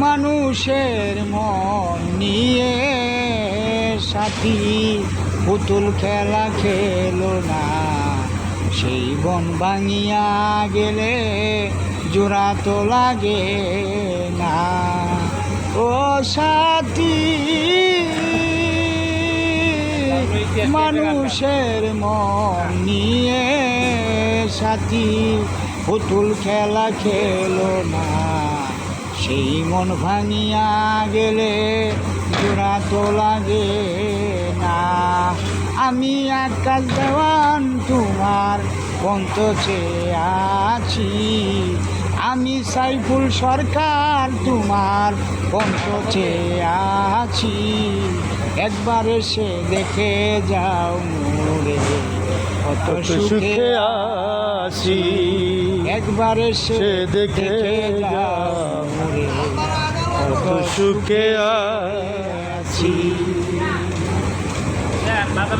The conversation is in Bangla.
মানুষের মন নিয়ে সাথী পুতুল খেলা খেলো না, সেই বন ভাঙিয়া গেলে জোড়া তো লাগে না। ও সাথী মানুষের মন নিয়ে সাথী পুতুল খেলা খেলো না, সেই মন ভাঙিয়া গেলে জোড়া তো লাগে না। আমি আকাশ দেওয়ান তোমার পন্ত চেয়ে আছি, আমি সাইফুল সরকার তোমার পন্ত চেয়ে আছি। একবার এসে দেখে যাও মোরে কত সুখে আছি, একবার এসে দেখে যাও মোরে কত সুখে আছি।